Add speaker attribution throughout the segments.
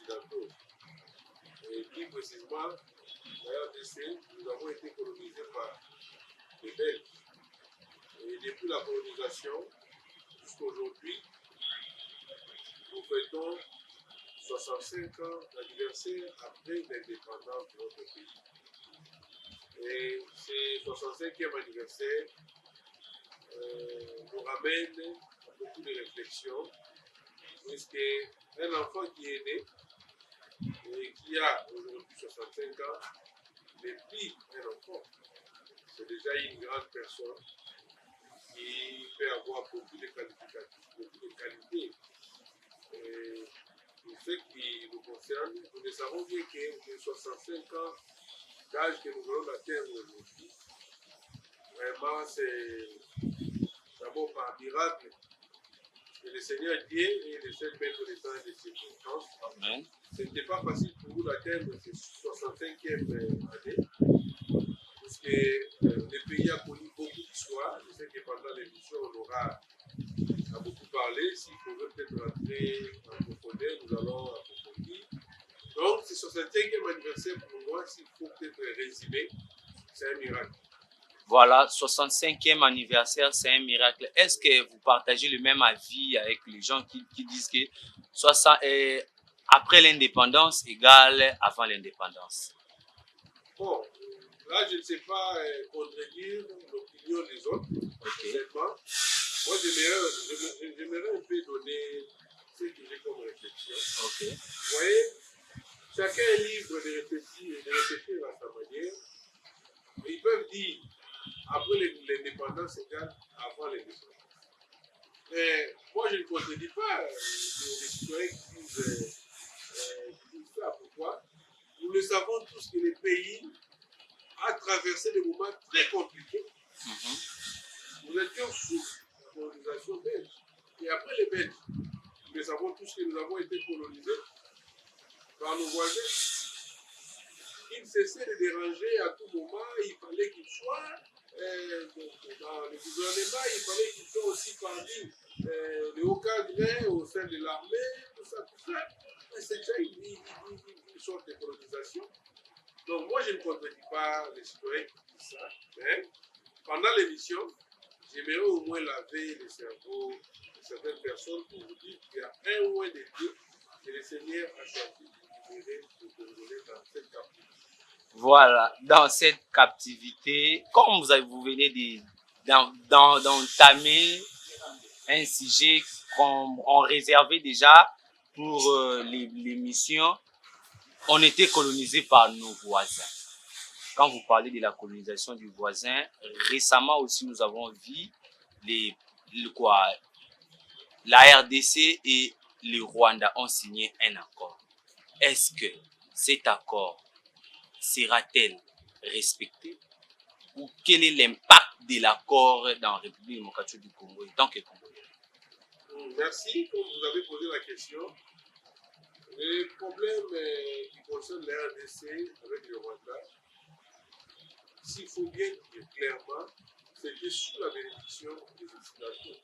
Speaker 1: occidentaux. Et plus précisément, la RDC, nous avons été colonisés par les Belges. Et depuis la colonisation jusqu'à aujourd'hui, nous fêtons 65 ans d'anniversaire après l'indépendance de notre pays. Et ce 65e anniversaire nous ramène à beaucoup de réflexions, puisque un enfant qui est né et qui a aujourd'hui 65 ans n'est plus un enfant. C'est déjà une grande personne qui peut avoir beaucoup de qualificatifs, beaucoup de qualités. Et pour ce qui nous concerne, nous ne savons bien que les 65 ans d'âge que nous allons atteindre aujourd'hui, vraiment c'est d'abord par miracle que le Seigneur Dieu est le seul maître des temps et des circonstances.
Speaker 2: Amen.
Speaker 1: Ce n'était pas facile pour vous d'atteindre cette 65e année, puisque le pays a connu beaucoup d'histoires. Je sais que pendant l'émission, on aura à beaucoup parlé. S'il faudrait peut-être rentrer en profondeur, nous allons approfondir. Donc, ce 65e anniversaire pour moi, s'il faut peut-être résumer, c'est un miracle.
Speaker 2: Voilà, 65e anniversaire, c'est un miracle. Est-ce que vous partagez le même avis avec les gens qui disent que après l'indépendance égale avant l'indépendance?
Speaker 1: Bon, là, je ne sais pas contredire l'opinion des autres. Seulement, moi, j'aimerais un peu donner ce que j'ai comme réflexion. Vous voyez, chacun est libre de réfléchir à sa manière. Ils peuvent dire, après l'indépendance égale avant l'indépendance. Mais moi, je ne contredis pas les citoyens qui disent ça. Pourquoi? Nous le savons tous que le pays a traversé des moments très compliqués. Nous étions sous la colonisation belge. Et après les Belges, nous le savons tous que nous avons été colonisés par nos voisins. Ils cessaient de déranger à tout moment. Il fallait qu'ils soient dans le gouvernement, il fallait qu'ils soient aussi parmi les hauts cadres au sein de l'armée, tout ça. C'est déjà une sorte de colonisation. Donc moi, je ne contredis pas les citoyens qui disent ça. Mais pendant l'émission, j'aimerais au moins laver le cerveau de certaines personnes pour vous dire qu'il y a un ou un des deux que le Seigneur a choisi de libérer le Congolais dans cette captivité.
Speaker 2: Voilà, dans cette captivité, comme vous venez d'entamer un sujet qu'on réservait déjà pour l'émission, on était colonisé par nos voisins. Quand vous parlez de la colonisation du voisin, récemment aussi nous avons vu la RDC et le Rwanda ont signé un accord. Est-ce que cet accord sera-t-elle respectée ou quel est l'impact de l'accord dans la République démocratique du Congo en tant que Congolais?
Speaker 1: Merci. Comme vous avez posé la question, le problème qui concerne la RDC avec le Rwanda, s'il faut bien dire clairement, c'est que sous la bénédiction des Occidentaux.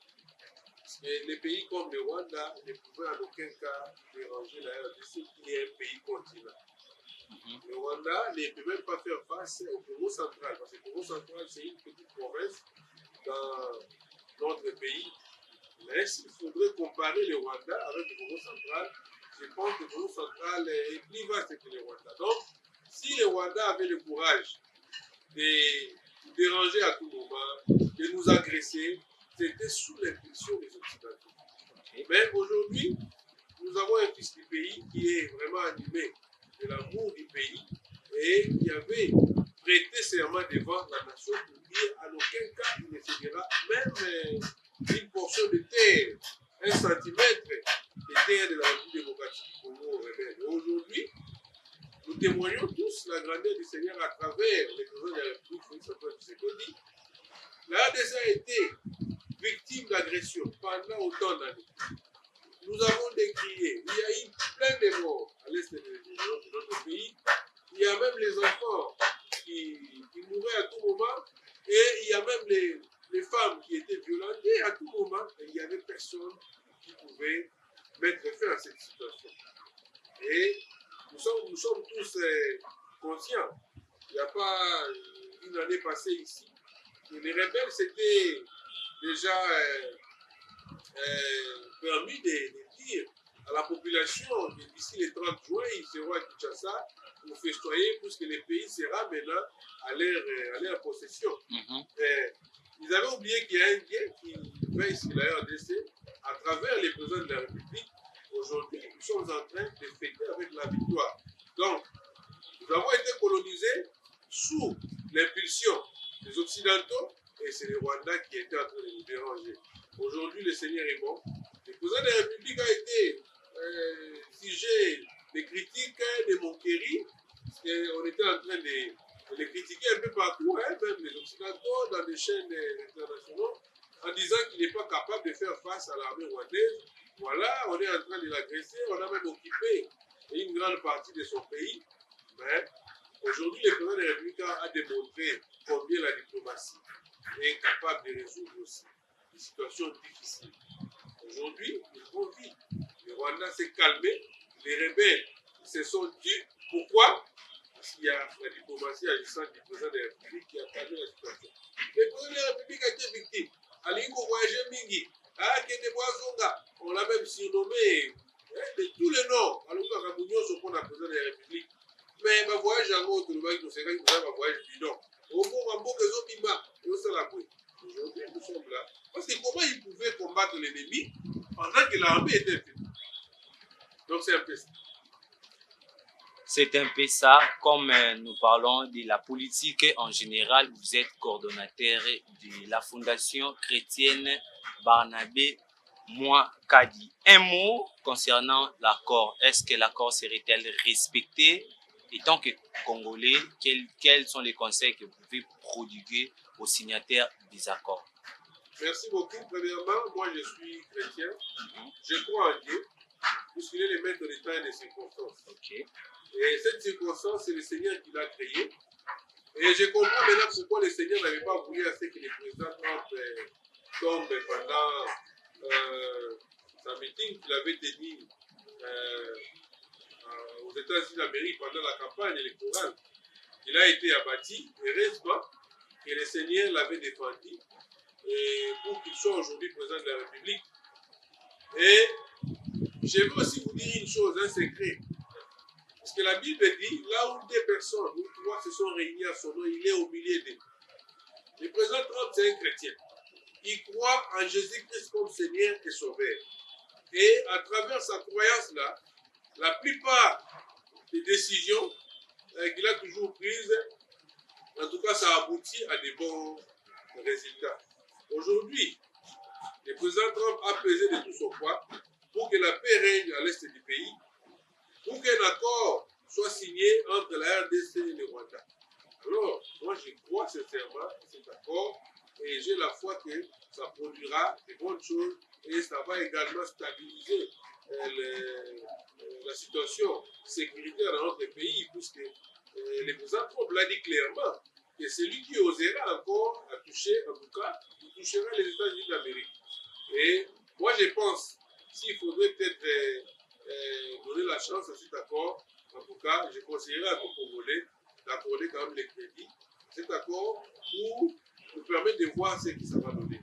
Speaker 1: Et les pays comme le Rwanda ne pouvaient en aucun cas déranger la RDC qui est un pays continent. Le Rwanda ne peut même pas faire face au Congo central, parce que le Congo central, c'est une petite province dans notre pays. Mais s'il faudrait comparer le Rwanda avec le Congo central, je pense que le Congo central est plus vaste que le Rwanda. Donc, si le Rwanda avait le courage de nous déranger à tout moment, de nous agresser, c'était sous l'impulsion des Occidentaux. Mais aujourd'hui, nous avons un fils du pays qui est vraiment animé de l'amour du pays et qui avait prêté serment devant la nation pour dire à aucun cas il ne cédera même une portion de terre, un centimètre de terre de la République démocratique du Congo rebelle. Aujourd'hui, nous témoignons tous la grandeur du Seigneur à travers les présidents de la République, Félix Antoine Tshisekedi. La RDC a été victime d'agression pendant autant d'années. Nous avons décrié, il y a eu plein de morts à l'est de notre pays. Il y a même les enfants qui mouraient à tout moment et il y a même les femmes qui étaient violentées à tout moment et il n'y avait personne qui pouvait mettre fin à cette situation. Et nous sommes tous conscients. Il n'y a pas une année passée ici. Les rebelles s'étaient déjà permis de dire à la population que d'ici le 30 juin, ils seront à Kinshasa pour festoyer, puisque le pays sera maintenant à leur possession. Ils avaient oublié qu'il y a un Dieu qui veille sur la RDC à travers les présidents de la République. Aujourd'hui, nous sommes en train de fêter avec la victoire. Donc, nous avons été colonisés sous l'impulsion des Occidentaux et c'est les Rwandais qui étaient en train de nous déranger. Aujourd'hui, le Seigneur est bon. Le président de la République a été sujet de critiques, de moqueries. On était en train de les critiquer un peu partout, hein, même les Occidentaux, dans des chaînes internationales, en disant qu'il n'est pas capable de faire face à l'armée rwandaise. Voilà, on est en train de l'agresser, on a même occupé une grande partie de son pays. Mais aujourd'hui, le président de la République a démontré combien la diplomatie est capable de résoudre aussi des situations difficiles. Aujourd'hui, ils vont vite. Le Rwanda s'est calmé, les rebelles se sont tus. Pourquoi? Parce qu'il y a la diplomatie agissante du président de la République qui a calmé la situation. Le président de la République a été victime. Alingo voyageait Mingi, on l'a même surnommé de tous les noms. Alors que Kabunyo se prend la président de la République. Mais ma voyage en haut, le mec, c'est un voyage bidon. Au fond, un bon réseau Bima, et au Salaboué. Aujourd'hui, nous sommes là. Parce que comment ils pouvaient combattre l'ennemi pendant que l'armée était faite? Donc c'est un peu ça.
Speaker 2: C'est un peu ça, comme nous parlons de la politique en général, vous êtes coordonnateur de la Fondation chrétienne Barnabé Mouakadi. Un mot concernant l'accord. Est-ce que l'accord serait-il respecté? Et tant que Congolais, quels sont les conseils que vous pouvez prodiguer aux signataires des accords?
Speaker 1: Merci beaucoup. Premièrement, moi je suis chrétien. Je crois en Dieu, puisqu'il est le maître de temps et des circonstances.
Speaker 2: Okay.
Speaker 1: Et cette circonstance, c'est le Seigneur qui l'a créée. Et je comprends maintenant pourquoi le Seigneur n'avait pas voulu à ce que le président Trump tombe pendant sa meeting qu'il avait tenu aux États-Unis d'Amérique pendant la campagne électorale. Il a été abattu, heureusement que le Seigneur l'avait défendu et pour qu'il soit aujourd'hui président de la République. Et je veux aussi vous dire une chose, un secret. Parce que la Bible dit, là où deux personnes ou trois se sont réunis à son nom, il est au milieu d'eux. Le président Trump, c'est un chrétien. Il croit en Jésus-Christ comme Seigneur et Sauveur. Et à travers sa croyance-là, la plupart des décisions qu'il a toujours prises, en tout cas, ça aboutit à des bons résultats. Aujourd'hui, le président Trump a pesé de tout son poids pour que la paix règne à l'est du pays, pour qu'un accord soit signé entre la RDC et le Rwanda. Alors, moi, je crois sincèrement à cet accord et j'ai la foi que ça produira de bonnes choses et ça va également stabiliser la situation sécuritaire dans notre pays, puisque le président Trump l'a dit clairement que celui qui osera encore à toucher, en tout cas, il touchera les États-Unis d'Amérique. Et moi, je pense s'il faudrait peut-être donner la chance à cet accord, en tout cas, je conseillerais à tout Congolais d'accorder quand même les crédits. Cet accord pour nous permettre de voir ce que ça va donner.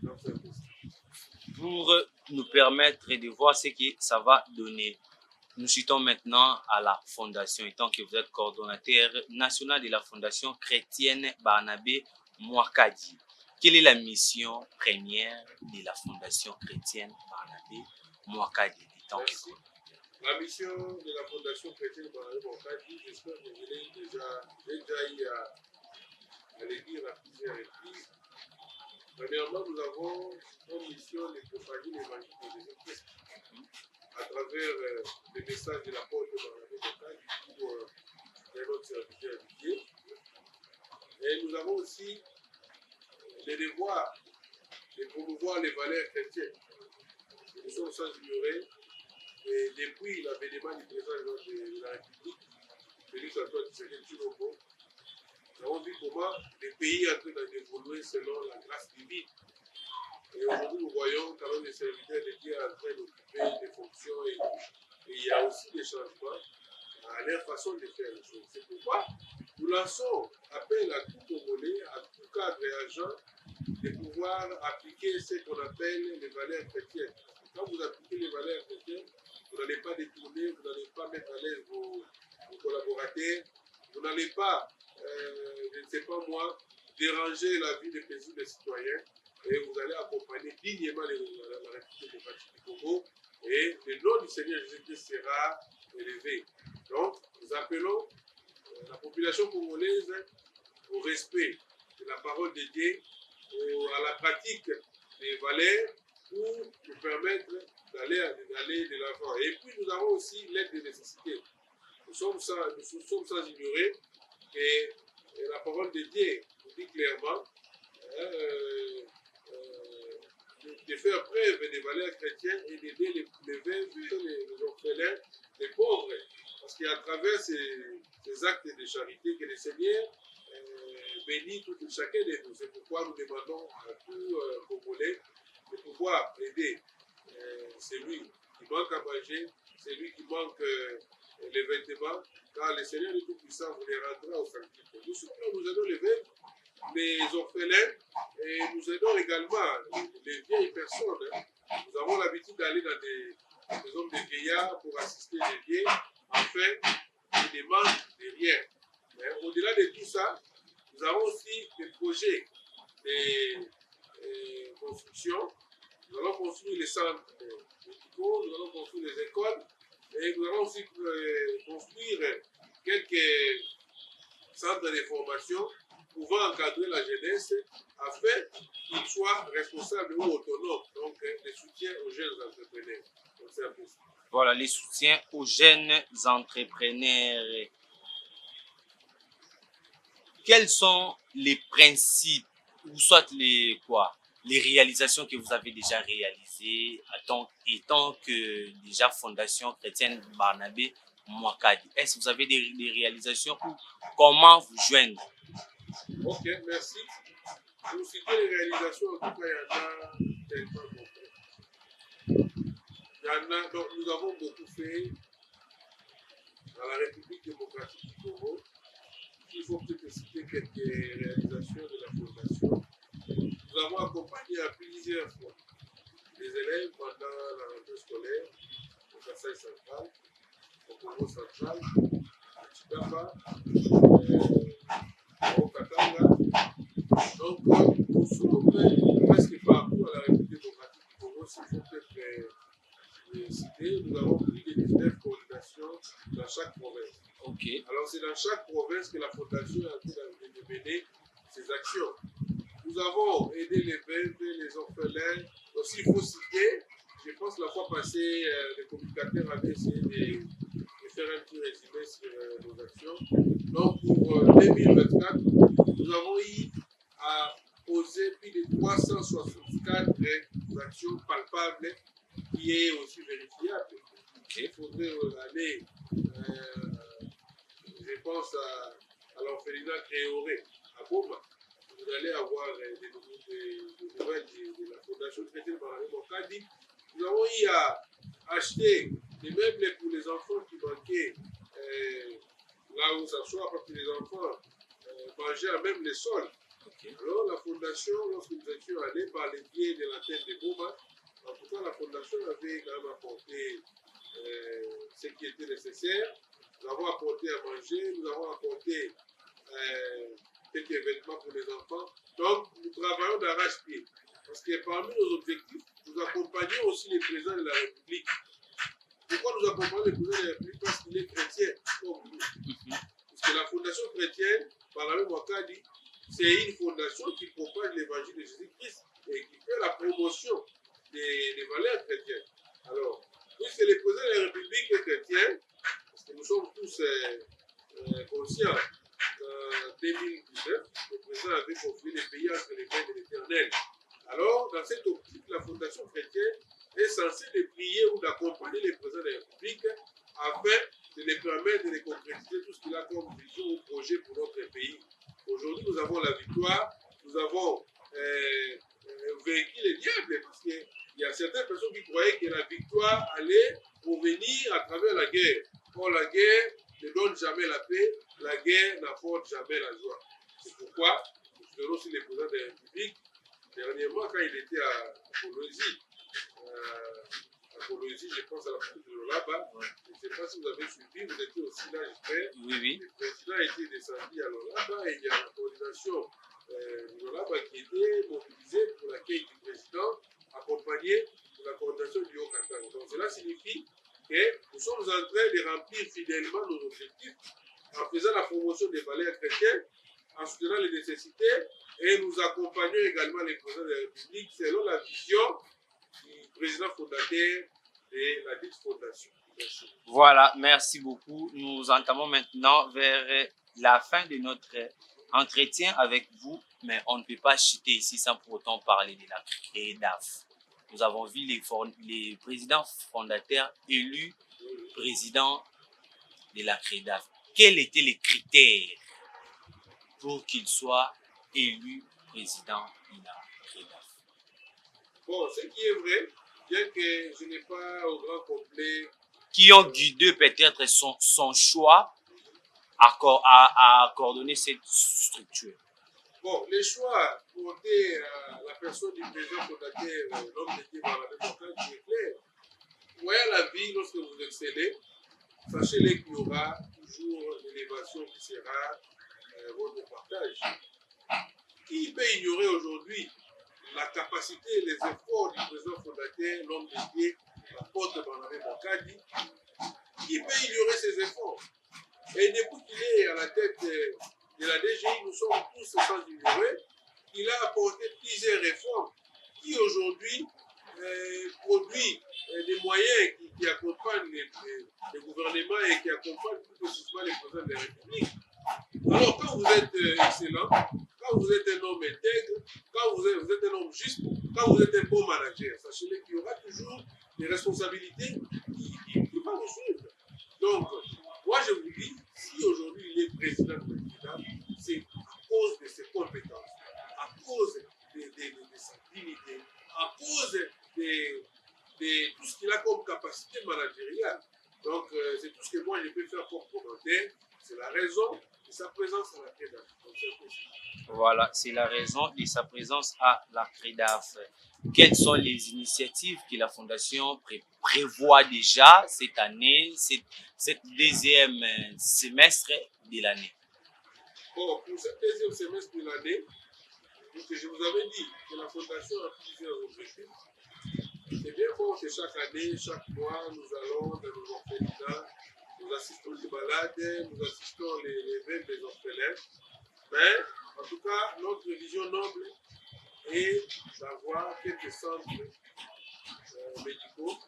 Speaker 2: Pour nous permettre de voir ce que ça va donner, nous citons maintenant à la Fondation, étant que vous êtes coordonnateur national de la Fondation chrétienne Barnabé Mouakadi. Quelle est la mission première de la Fondation chrétienne Barnabé Mouakadi?
Speaker 1: La mission de la Fondation chrétienne Barnabé Mouakadi, j'espère que je l'ai déjà eu à le dire à plusieurs reprises. Premièrement, nous avons une mission de propager l'évangile de Jésus-Christ à travers les messages de l'apôtre Barnabé Mouakadi pour notre serviteur Dieu. Et nous avons aussi le devoir de promouvoir les valeurs chrétiennes. Nous sommes sans ignorer. Et depuis l'avènement du président de la République, Félix Antoine Tshisekedi Tshilombo, nous avons vu comment le pays est en train d'évoluer selon la grâce divine. Et aujourd'hui, nous voyons quand même les serviteurs de Dieu en train d'occuper des fonctions et il y a aussi des changements. les valeurs chrétiennes. Quand vous appliquez les valeurs chrétiennes, vous n'allez pas détourner, vous n'allez pas mettre à l'aise vos collaborateurs, vous n'allez pas, je ne sais pas moi, déranger la vie des paisibles des citoyens, et vous allez accompagner dignement la République démocratique du Congo, et le nom du Seigneur Jésus-Christ sera élevé. Donc, nous appelons la population congolaise au respect de la parole de Dieu, à la pratique des valeurs pour nous permettre d'aller de l'avant. Et puis nous avons aussi l'aide des nécessités. Nous sommes sans ignorer que la parole de Dieu nous dit clairement de faire preuve des valeurs chrétiennes et d'aider les veuves, les orphelins, les pauvres. Parce qu'à travers ces actes de charité que le Seigneur bénit chacun de nous. C'est pourquoi nous demandons à tout Congolais de pouvoir aider celui qui manque à manger, celui qui manque les vêtements, car le Seigneur est tout-puissant vous les rendra au sanctuaire. Nous soutenons, nous aidons les veuves, les orphelins, et nous aidons également les vieilles personnes. Nous avons l'habitude d'aller dans des hommes de vieillards pour assister les vieilles, afin qu'ils ne demandent de rien. Au-delà de tout ça, nous avons aussi des projets de construction. Nous allons construire les centres médicaux, nous allons construire les écoles, et nous allons aussi construire quelques centres de formation pouvant encadrer la jeunesse afin qu'ils soient responsables ou autonomes. Donc, les soutiens aux jeunes entrepreneurs. Donc, c'est un peu ça.
Speaker 2: Voilà, les soutiens aux jeunes entrepreneurs. Quels sont les principes ou soit les réalisations que vous avez déjà réalisées étant que déjà Fondation chrétienne Barnabé Mouakadi? Est-ce que vous avez des réalisations ou comment vous joindre?
Speaker 1: Ok, merci. Pour citer les réalisations, en tout cas, il y en a tellement beaucoup. Il y en a, donc nous avons beaucoup fait dans la République démocratique du Congo. Il faut peut-être citer quelques réalisations de la Fondation. Nous avons accompagné à plusieurs fois les élèves pendant la rentrée scolaire au Kasaï central, au Congo central, à Chikapa, au Katanga. Donc, nous sommes presque partout à la République démocratique du Congo, s'il faut peut-être citer. Nous avons plus de 19 coordinations dans chaque province.
Speaker 2: Okay.
Speaker 1: Alors, c'est dans chaque province que la Fondation a été de mener ses actions. Nous avons aidé les veuves, les orphelins. Aussi, il faut citer, je pense la fois passée, les communicateurs avaient essayé de faire un petit résumé sur nos actions. Donc, pour 2024, nous avons eu à poser plus de 364 actions palpables qui est aussi vérifiable. Okay. Il faudrait aller, je pense à l'orphelinat Créoré, à Goma. Vous allez avoir des nouvelles de la Fondation chrétienne Barnabé Mouakadi. Nous avons eu à acheter des meubles pour les enfants qui manquaient là où ça soit, parce que les enfants mangeaient à même les sols. Okay. Alors la Fondation, lorsque nous étions allés par les biais de l'antenne de Goma, en tout cas la Fondation avait quand même apporté ce qui était nécessaire. Nous avons apporté à manger, nous avons apporté quelques vêtements pour les enfants. Donc, nous travaillons d'arrache-pied. Parce que parmi nos objectifs, nous accompagnons aussi les présidents de la République. Pourquoi nous accompagnons les présidents de la République? Parce qu'il est chrétien, comme nous. Parce que la Fondation chrétienne, Barnabé Mouakadi, c'est une fondation qui propage l'évangile de Jésus-Christ et qui fait la promotion des valeurs chrétiennes. Alors, puisque les présidents de la République est chrétien, parce que nous sommes tous conscients, en 2019, le président avait confié les pays entre les mains de l'Éternel. Alors, dans cette optique, la Fondation chrétienne est censée les prier ou d'accompagner les présidents de la République afin de les permettre de les concrétiser tout ce qu'il a comme vision ou projet pour notre pays. Aujourd'hui, nous avons la victoire, nous avons vaincu les diables, parce qu'il y a certaines personnes qui croyaient que la victoire allait provenir à travers la guerre. Or, la guerre ne donne jamais la paix, la guerre n'apporte jamais la joie. C'est pourquoi nous soutenons aussi les présidents de la République dernièrement, quand il était à Colosie, je pense à la partie de Lolaba. Je ne sais pas si vous avez suivi, vous étiez aussi là, j'espère.
Speaker 2: Oui, oui.
Speaker 1: Le président était descendu à Lolaba et il y a la coordination de Lolaba qui était mobilisée pour l'accueil du président, accompagnée de la coordination du Haut-Katanga. Donc cela signifie que nous sommes en train de remplir fidèlement nos objectifs en faisant la promotion des valeurs chrétiennes, en soutenant les nécessités et nous accompagnons également les présidents de la République selon la vision du président fondateur de la dite fondation. Merci.
Speaker 2: Voilà, merci beaucoup. Nous entamons maintenant vers la fin de notre entretien avec vous, mais on ne peut pas chuter ici sans pour autant parler de la CREDAF. Nous avons vu les présidents fondateurs élus présidents de la CREDAF. Quels étaient les critères pour qu'ils soient élus président de la CREDAF?
Speaker 1: Bon, ce qui est vrai, bien que je n'ai pas au grand complet.
Speaker 2: Qui ont guidé peut-être son choix à coordonner cette structure?
Speaker 1: Bon, les choix portés à la personne du président fondateur, l'homme de Dieu, qui est clair. Voyez la vie, lorsque vous excellez, sachez-le qu'il y aura toujours l'élévation qui sera votre partage. Qui peut ignorer aujourd'hui la capacité et les efforts du président fondateur, l'homme de Dieu, l'apôtre Barnabé Bokadi? Qui peut ignorer ses efforts? Et depuis qu'il est à la tête de la DGI, nous sommes tous sans ignorer qu'il a apporté plusieurs réformes qui aujourd'hui produit des moyens qui accompagnent le gouvernement et qui accompagnent plus précisément les présidents de la République. Alors quand vous êtes excellent, quand vous êtes un homme intègre, quand vous êtes un homme juste, quand vous êtes un bon manager, sachez-le qu'il y aura toujours des responsabilités qui vont vous suivre. Donc, moi je vous dis, si aujourd'hui il est président de l'État, c'est à cause de ses compétences, à cause de sa dignité, à cause de tout ce qu'il a comme capacité managériale. Donc, c'est tout ce que moi je peux faire comme commentaire. C'est la raison de sa présence à la CREDAF.
Speaker 2: Voilà, c'est la raison de sa présence à la CREDAF. Quelles sont les initiatives que la Fondation prévoit déjà cette année, cette deuxième semestre de l'année?
Speaker 1: Bon, pour ce deuxième semestre de l'année, je vous avais dit que la Fondation a plusieurs objectifs. C'est bien bon que chaque année, chaque mois, nous allons dans nos orphelinats, nous assistons les malades, nous assistons les veuves des orphelins. Mais, en tout cas, notre vision noble est d'avoir quelques centres médicaux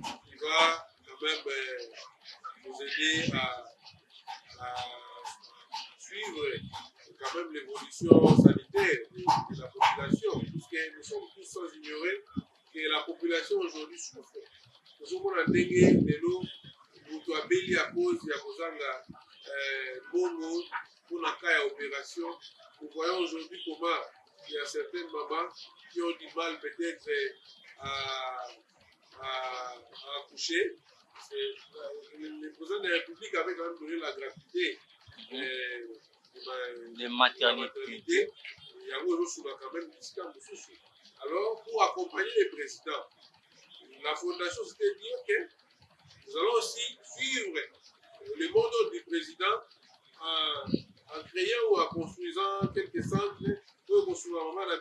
Speaker 1: qui va quand même nous aider à suivre quand même l'évolution sanitaire de la population, puisque nous sommes tous sans ignorer que la population aujourd'hui souffre. Nous sommes en dégué de l'eau, nous avons béli à cause de Kozanga Bongo pour la cas d'opération. Nous voyons aujourd'hui comment il y a certaines mamans qui ont du mal peut-être à accoucher. Le président de la République avait quand même donné la gratuité
Speaker 2: de maternité.
Speaker 1: Alors, pour accompagner les présidents, la Fondation s'était dit que nous allons aussi suivre le mot du président en créant ou en construisant quelques centres pour construire la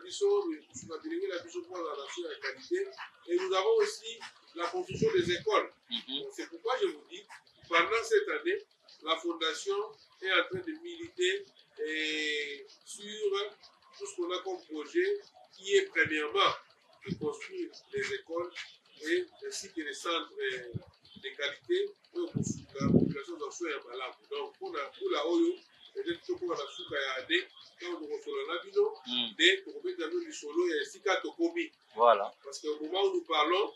Speaker 1: qualité. Et nous avons aussi la construction des écoles. C'est pourquoi je vous dis, pendant cette année, la Fondation est en train de militer sur tout ce qu'on a comme projet, qui est premièrement de construire des écoles et ainsi que des centres de qualité pour la population d'en soit malade. Donc, pour la OYO, peut-être pour la souka ya ade, quand nous recevons la bino, pour mettre du solo et ainsi qu'à Tokomi.
Speaker 2: Voilà.
Speaker 1: Parce qu'au moment où nous parlons,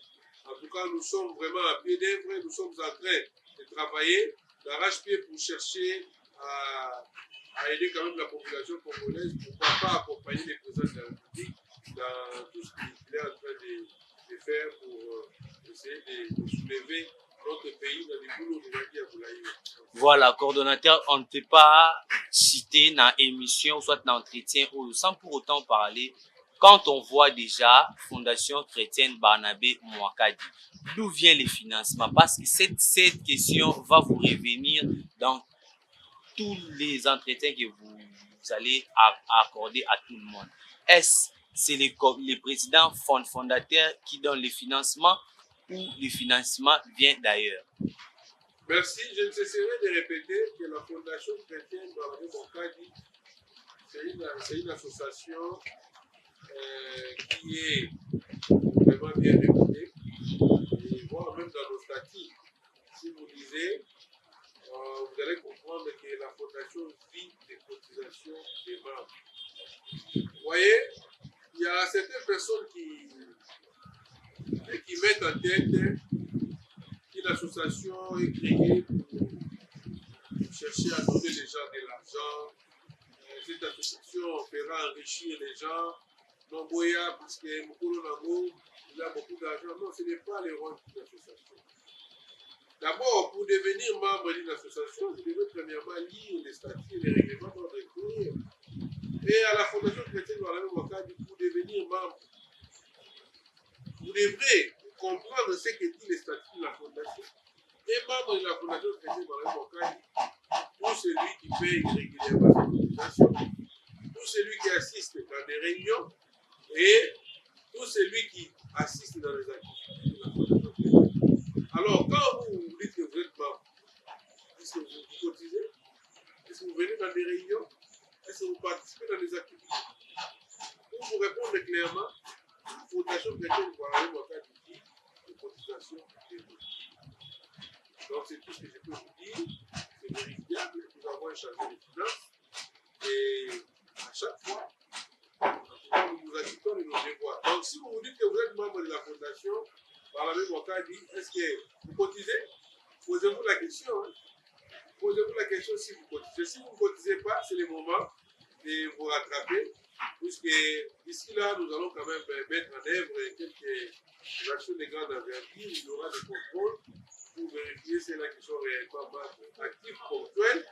Speaker 1: en tout cas, nous sommes vraiment à pied d'œuvre, nous sommes en train de travailler d'arrache-pied pour chercher à aider quand même la population congolaise, pourquoi pas accompagner les présidents de la République dans tout ce qu'il est en train de faire pour essayer de soulever notre pays dans les boulots de la vie à Boulaï.
Speaker 2: Voilà, coordonnateur, on ne peut pas citer dans l'émission ou soit dans l'entretien sans pour autant parler quand on voit déjà Fondation chrétienne Barnabé Mouakadi, d'où vient le financement? Parce que cette question va vous revenir dans tous les entretiens que vous allez accorder à tout le monde. Est-ce c'est les présidents fondateurs qui donnent le financement ou le financement vient d'ailleurs?
Speaker 1: Merci. Je ne cesserai de répéter que la Fondation chrétienne Barnabé Mouakadi, c'est une association qui est vraiment bien réputée. Et voire même dans nos statuts, si vous lisez, vous allez comprendre que la Fondation vit des cotisations des membres. Vous voyez, il y a certaines personnes qui mettent en tête qu'une association est créée pour chercher à donner les gens de l'argent. Cette association fera enrichir les gens. Non, Boya, parce que Mokolo Nango, il a beaucoup d'argent. Non, ce n'est pas le rôle d'une association. D'abord, pour devenir membre d'une association, vous devez premièrement lire les statuts et les règlements d'ordre intérieur. Et à la Fondation chrétienne Barnabé Mouakadi, pour devenir membre, vous devrez comprendre ce que dit les statuts de la Fondation. Et membre de la Fondation chrétienne Barnabé Mouakadi, tout celui qui paye régulièrement ses cotisations, tout celui qui assiste dans des réunions et tout celui qui assiste dans les activités de la Fondation chrétienne. Alors, quand vous dites que vous êtes membre, est-ce que vous cotisez? Est-ce que vous venez dans des réunions? Est-ce que vous participez dans des activités? Pour vous répondre clairement, la Fondation chrétienne Barnabé Mouakadi dit les cotisations des membres. Donc, c'est tout ce que je peux vous dire. C'est vérifiable. Nous avons échangé les finances. Et à chaque fois, nous nous acquittons de nos devoirs. Donc, si vous vous dites que vous êtes membre de la Fondation Barnabé Mouakadi, est-ce que vous cotisez? Posez-vous la question. Hein? Posez-vous la question si vous cotisez. Si vous ne cotisez pas, c'est le moment de vous rattraper. Puisque d'ici là, nous allons quand même mettre en œuvre quelques actions de grande envergure. Il y aura des contrôles pour vérifier ceux-là qui sont réellement actifs, ponctuels,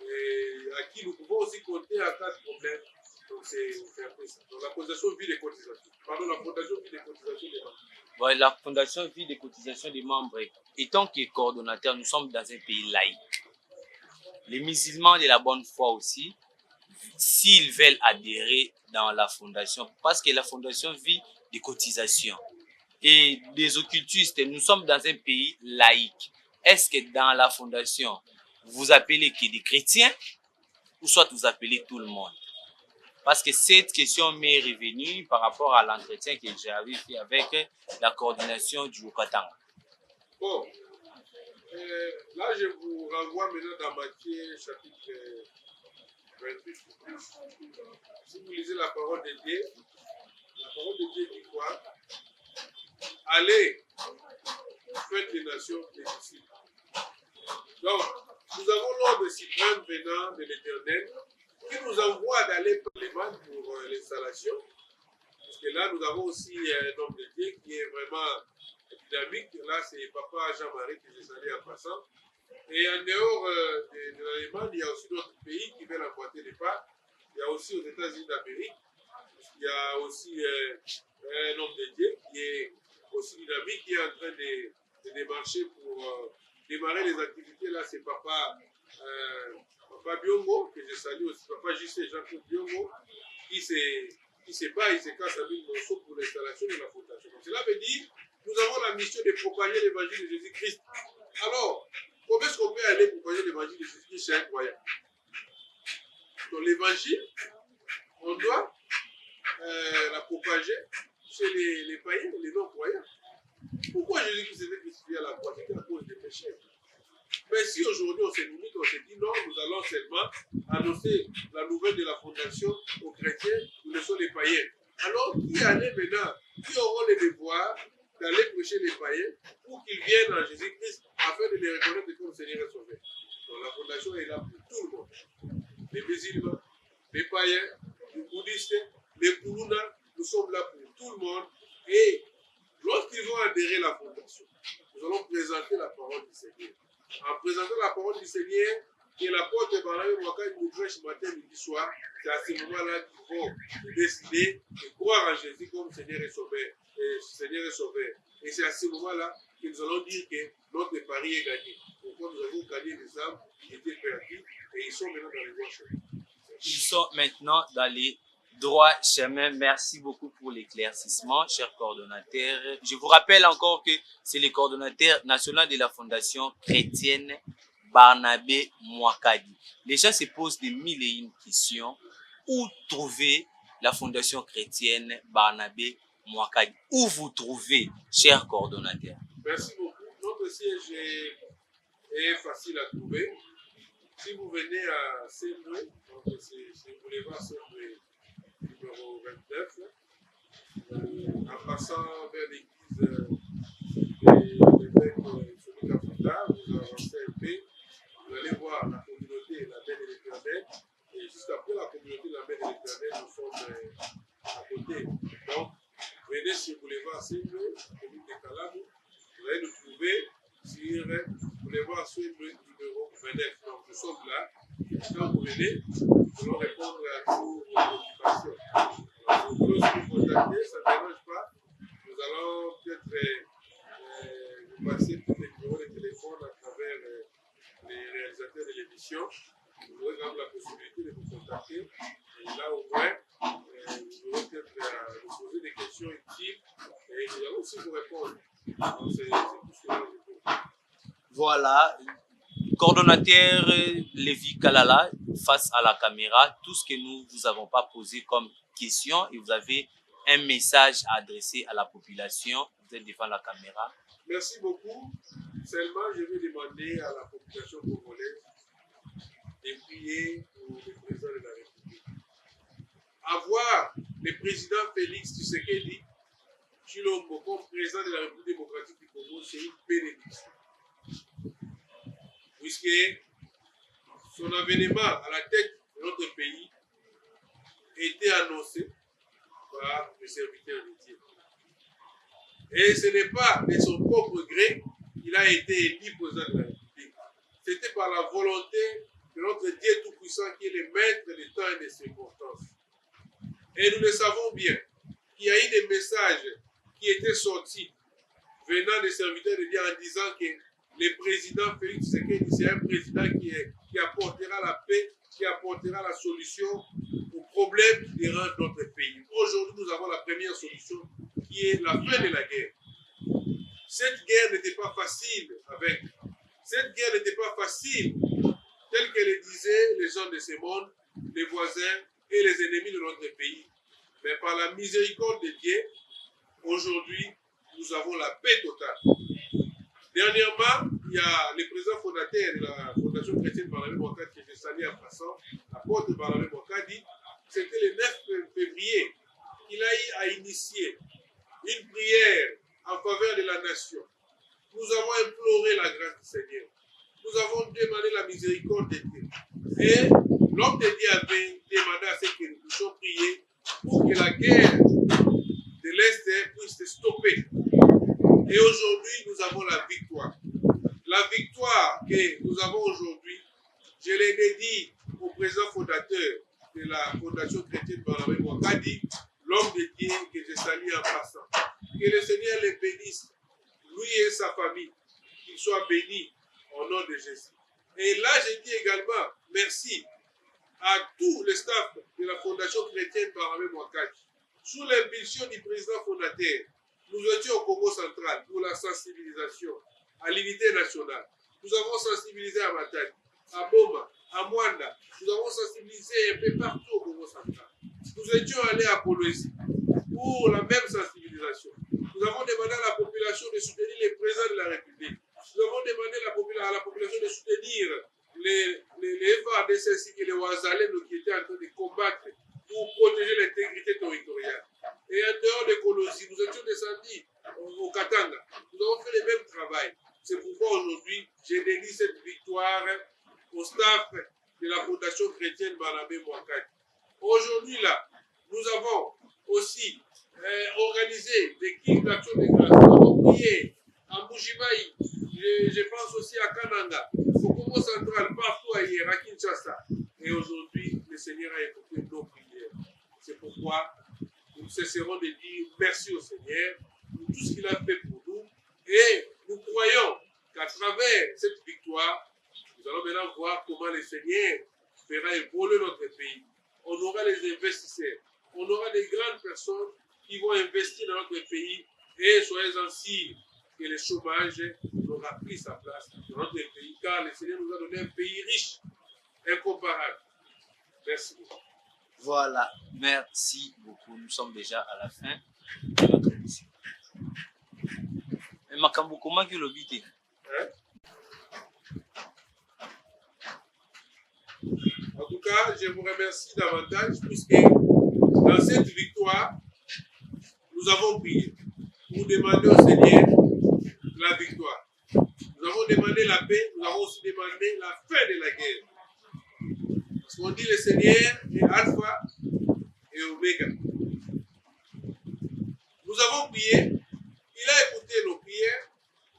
Speaker 1: et à qui nous pouvons aussi compter en cas de problème. Donc c'est un peu ça. Donc la cotisation vit des cotisations. Pardon, la fondation vit des cotisations des membres.
Speaker 2: Ouais, la fondation vit des cotisations des membres. Étant que coordonnateur, nous sommes dans un pays laïque. Les musulmans de la bonne foi aussi, s'ils veulent adhérer dans la fondation, parce que la fondation vit des cotisations. Et des occultistes, nous sommes dans un pays laïque. Est-ce que dans la fondation, vous appelez que des chrétiens ou soit vous appelez tout le monde? Parce que cette question m'est revenue par rapport à l'entretien que j'avais fait avec la coordination du Yucatan.
Speaker 1: Bon, là je vous renvoie maintenant dans Matthieu chapitre 28. Si vous lisez la parole de Dieu, la parole de Dieu dit quoi? Allez, faites les nations des disciples. Donc, nous avons l'ordre suprême venant de l'Éternel qui nous envoie d'aller par les mains pour l'installation. Parce que là, nous avons aussi un homme de Dieu qui est vraiment dynamique. Là, c'est Papa Jean-Marie que j'ai salué en passant. Et en dehors de l'Allemagne, il y a aussi d'autres pays qui veulent emboîter les pas. Il y a aussi aux États-Unis d'Amérique. Il y a aussi un homme de Dieu qui est aussi dynamique, qui est en train de démarcher pour démarrer les activités. Là, c'est Papa Biongo, que je salue aussi, Papa JC Jean-Claude Biongo, qui se bat, il se casse à 1000 morceaux pour l'installation de la fondation. Donc, cela veut dire nous avons la mission de propager l'évangile de Jésus-Christ. Alors, comment est-ce qu'on peut aller propager l'évangile de Jésus-Christ? C'est incroyable. Donc, l'évangile, on doit la propager chez les païens, les non-croyants. Pourquoi Jésus-Christ était crucifié à la croix? C'était à cause des péchés. Mais si aujourd'hui on se limite, on se dit non, nous allons seulement annoncer la nouvelle de la fondation aux chrétiens, nous laissons les païens. Alors, qui allait maintenant, qui auront le devoir d'aller prêcher les païens pour qu'ils viennent en Jésus-Christ afin de les reconnaître comme Seigneur et Sauveur? Donc la fondation est là pour tout le monde. Les musulmans, les païens, les bouddhistes, les Koulouna, nous sommes là pour tout le monde. Et lorsqu'ils vont adhérer à la fondation, nous allons présenter la parole du Seigneur. En présentant la parole du Seigneur, que la porte de Barnabé Mwakadi nous prêche matin, midi, soir, c'est à ce moment-là qu'ils vont décider de croire en Jésus comme Seigneur et Sauveur. Et c'est à ce moment-là que nous allons dire que notre pari est gagné. Pourquoi nous avons gagné des âmes qui étaient perdues et ils sont maintenant dans les voies chemins.
Speaker 2: Ils sont maintenant dans les droits chemins. Merci beaucoup pour l'éclaircissement, cher coordonnateur. Je vous rappelle encore que c'est le coordonnateur national de la Fondation chrétienne Barnabé Mwakadi. Les gens se posent des mille et une questions. Où trouver la Fondation chrétienne Barnabé Mwakadi? Où vous trouvez, cher coordonnateur?
Speaker 1: Merci beaucoup. Notre siège est facile à trouver. Si vous venez à Saint-Louis, donc c'est le boulevard Saint-Louis numéro 29, en passant vers l'église de l'évêque Sonika Fouta, vous avancez un peu, vous allez voir la communauté La Belle et l'Éternel, et juste après la communauté La Belle et l'Éternel, nous sommes à côté. Donc, venez sur le boulevard Saint-Louis, commune de Calabou, vous allez nous trouver sur le boulevard Saint-Louis numéro 29. Donc, nous sommes là. Quand vous venez, nous allons répondre à toutes vos préoccupations. Si vous voulez nous contacter, ça ne dérange pas. Nous allons peut-être vous passer tous les numéros de téléphone à travers les réalisateurs de l'émission. Vous aurez quand même la possibilité de vous contacter. Et là, au moins, vous aurez peut-être à nous poser des questions utiles et nous allons aussi vous répondre. Donc, c'est tout ce que je peux dire.
Speaker 2: Voilà. Coordonnateur Lévi Kalala, face à la caméra, tout ce que nous vous avons pas posé comme question et vous avez un message à adresser à la population, vous êtes devant la caméra.
Speaker 1: Merci beaucoup. Seulement, je vais demander à la population congolaise de prier pour le président de la République. Avoir le président Félix Tshisekedi Tshilombo comme président de la République démocratique du Congo, c'est une bénédiction. Puisque son avènement à la tête de notre pays était annoncé par le serviteur de Dieu. Et ce n'est pas de son propre gré qu'il a été élu président de la République. C'était par la volonté de notre Dieu Tout-Puissant qui est le maître des temps et des circonstances. Et nous le savons bien, qu'il y a eu des messages qui étaient sortis venant des serviteurs de Dieu en disant que le président Félix Tshisekedi, c'est un président qui apportera la paix, qui apportera la solution aux problèmes qui dérangent notre pays. Aujourd'hui, nous avons la première solution qui est la fin de la guerre. Cette guerre n'était pas facile avec. Cette guerre n'était pas facile, telle que le disaient les gens de ce monde, les voisins et les ennemis de notre pays. Mais par la miséricorde de Dieu, aujourd'hui, nous avons la paix totale. Dernièrement, il y a le président fondateur de la Fondation chrétienne Barnabé Mwakadi, que je salue en passant, l'apôtre Barnabé Mwakadi. C'était le 9 février qu'il a eu à initier une prière en faveur de la nation. Nous avons imploré la grâce du Seigneur. Nous avons demandé la miséricorde de Dieu. Et l'homme de Dieu avait demandé à ce que nous puissions prier pour que la guerre de l'Est puisse se stopper. Et aujourd'hui, nous avons la victoire. La victoire que nous avons aujourd'hui, je l'ai dédiée au président fondateur de la Fondation chrétienne Barnabé Mwakadi, l'homme de Dieu que je salue en passant. Que le Seigneur les bénisse, lui et sa famille, qu'ils soient bénis au nom de Jésus. Et là, je dis également merci à tout le staff de la Fondation chrétienne Barnabé Mwakadi. Sous l'impulsion du président fondateur, nous étions au Congo central pour la sensibilisation à l'unité nationale. Nous avons sensibilisé à Matadi, à Boma, à Mwanda. Nous avons sensibilisé un peu partout au Congo central. Nous étions allés à Kolwezi pour la même sensibilisation. Nous avons demandé à la population de soutenir les présidents de la République. Nous avons demandé à la population de soutenir les FARDC ainsi que les Ouazalènes qui étaient en train de combattre pour protéger l'intégrité territoriale. Et en dehors de Kolosi, nous étions descendus au Katanga. Nous avons fait le même travail. C'est pourquoi aujourd'hui, j'ai dédié cette victoire au staff de la Fondation chrétienne Barnabé Mwakadi. Aujourd'hui, là, nous avons aussi organisé des kills d'action de grâce. Nous avons prié à Mbujimaï. Je pense aussi à Kananga. Au Congo central, partout ailleurs, à Kinshasa. Et aujourd'hui, le Seigneur a écouté nos prières. C'est pourquoi nous ne cesserons de dire merci au Seigneur pour tout ce qu'il a fait pour nous. Et nous croyons qu'à travers cette victoire, nous allons maintenant voir comment le Seigneur fera évoluer notre pays. On aura les investisseurs, on aura des grandes personnes qui vont investir dans notre pays. Et soyez-en sûrs que le chômage n'aura pris sa place dans notre pays, car le Seigneur nous a donné un pays riche, incomparable. Merci beaucoup.
Speaker 2: Voilà, merci beaucoup. Nous sommes déjà à la fin de notre émission. Mais Makambo, comment que le bité?
Speaker 1: En tout cas, je vous remercie davantage puisque dans cette victoire, nous avons prié pour demander au Seigneur la victoire. Nous avons demandé la paix, nous avons aussi demandé la fin de la guerre. Parce qu'on dit le Seigneur est Alpha et Oméga. Nous avons prié, il a écouté nos prières,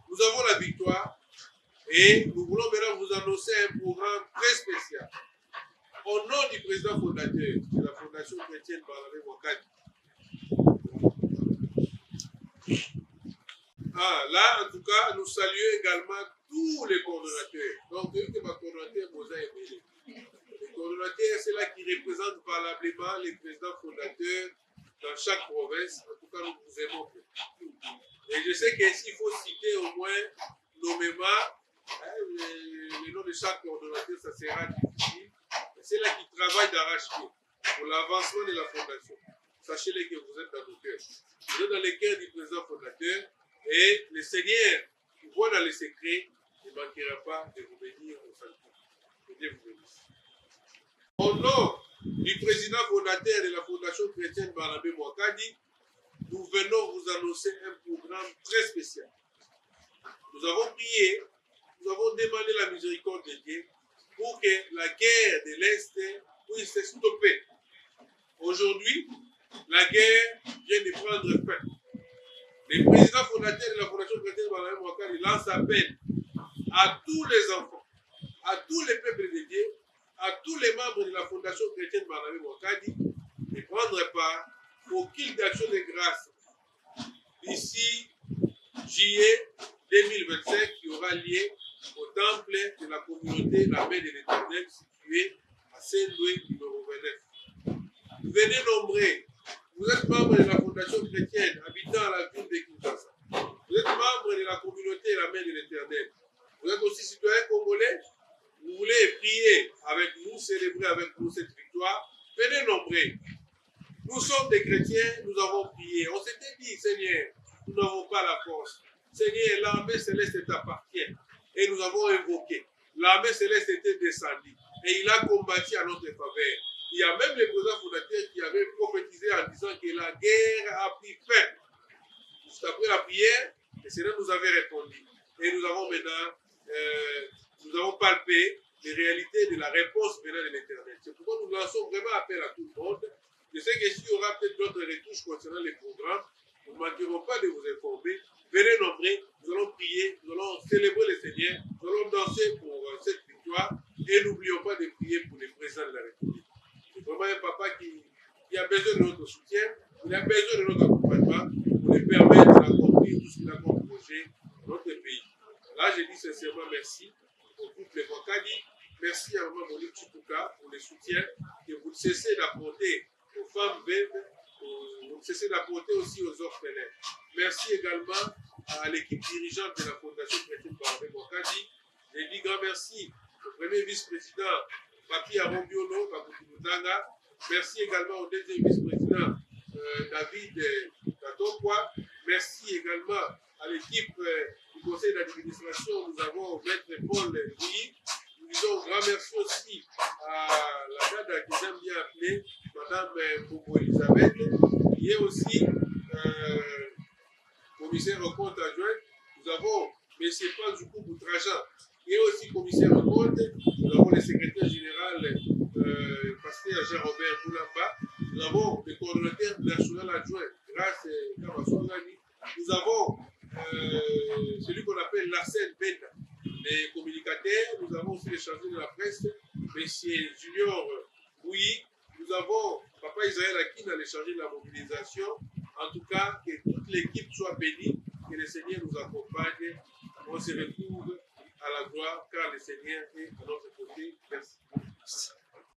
Speaker 1: nous avons la victoire et nous voulons maintenant vous annoncer un programme très spécial. Au nom du président fondateur de la Fondation chrétienne Barnabé Wakadi. Là, en tout cas, nous saluons également tous les coordonnateurs. Donc, que ma coordonnateur Mosa Emile. Les coordonnateurs, c'est là qui représentent valablement les présidents fondateurs dans chaque province. En tout cas, nous vous aimons. Et je sais qu'il faut citer au moins nommément le nom de chaque coordonnateur, ça sera difficile. C'est là qui travaille d'arrache-pied pour l'avancement de la fondation. Sachez-le que vous êtes dans nos cœurs. Vous êtes dans les cœurs du président fondateur et le Seigneur qui voit dans les secrets ne manquera pas de vous bénir au salut. Que Dieu vous bénisse. Au nom du président fondateur de la Fondation chrétienne Barnabé Wakadi, nous venons vous annoncer un programme très spécial. Nous avons prié, nous avons demandé la miséricorde de Dieu pour que la guerre de l'Est puisse se stopper. Aujourd'hui, la guerre vient de prendre fin. Le président fondateur de la Fondation chrétienne Barnabé Wakadi lance appel à tous les enfants, à tous les peuples de Dieu, à tous les membres de la Fondation chrétienne Barnabé Wakadi de prendre part au culte d'action de grâce d'ici juillet 2025 qui aura lieu au temple de la communauté La Main de l'Éternel situé à Saint-Louis numéro 29. Venez nombreux. Vous êtes membre de la Fondation chrétienne habitant à la ville de Kinshasa. Vous êtes membre de la communauté La Main de l'Éternel. Vous êtes aussi citoyen congolais. Vous voulez prier avec nous, célébrer avec nous cette victoire. Venez nombreux. Nous sommes des chrétiens, nous avons prié. On s'était dit, Seigneur, nous n'avons pas la force. Seigneur, l'armée céleste t'appartient. Et nous avons invoqué. L'armée céleste était descendue. Et il a combattu à notre faveur. Il y a même les présidents fondateurs qui avaient prophétisé en disant que la guerre a pris fin. Juste après la prière, le Seigneur nous avait répondu. Et nous avons maintenant, nous avons palpé les réalités de la réponse venant de l'Éternel. C'est pourquoi nous lançons vraiment appel à tout le monde. Je sais que s'il y aura peut-être d'autres retouches concernant les programmes, nous ne manquerons pas de vous informer. Venez nombreux, nous allons prier, nous allons célébrer le Seigneur, nous allons danser pour cette victoire et n'oublions pas de prier pour les présidents de la République. C'est vraiment un papa qui a besoin de notre soutien, il a besoin de notre accompagnement pour lui permettre d'accomplir tout ce qu'il a comme projet dans notre pays. Là, je dis sincèrement merci au couple Wakadi, merci à Maman Monique Chipuka pour le soutien que vous cessez d'apporter aux femmes veuves, vous ne cessez d'apporter aussi aux orphelins. Merci également à l'équipe dirigeante de la Fondation chrétienne Barnabé Wakadi. Je dis grand merci au premier vice-président Papi Arombiolo, Bakutumutanga. Merci également au deuxième vice-président David Katokwa. Merci également à l'équipe du conseil d'administration. Nous avons Maître Paul Louis. Nous disons grand merci aussi à la dame que j'aime bien appeler Madame Bobo Elisabeth, qui est aussi commissaire au compte adjoint. Nous avons M. Panzoukou Boutrajan, qui est aussi commissaire au compte. Nous avons le secrétaire général, pasteur Jean-Robert Boulamba. Nous avons le coordonnateur national adjoint, Grâce Kamaswangani. Nous avons celui qu'on appelle Larsen Benda. les communicateurs, nous avons aussi les chargés de la presse, M. Junior oui, nous avons Papa Israël Akina, les chargés de la mobilisation. En tout cas, que toute l'équipe soit bénie, que le Seigneur nous accompagne. On se retrouve à la gloire car le Seigneur est à notre côté. Merci.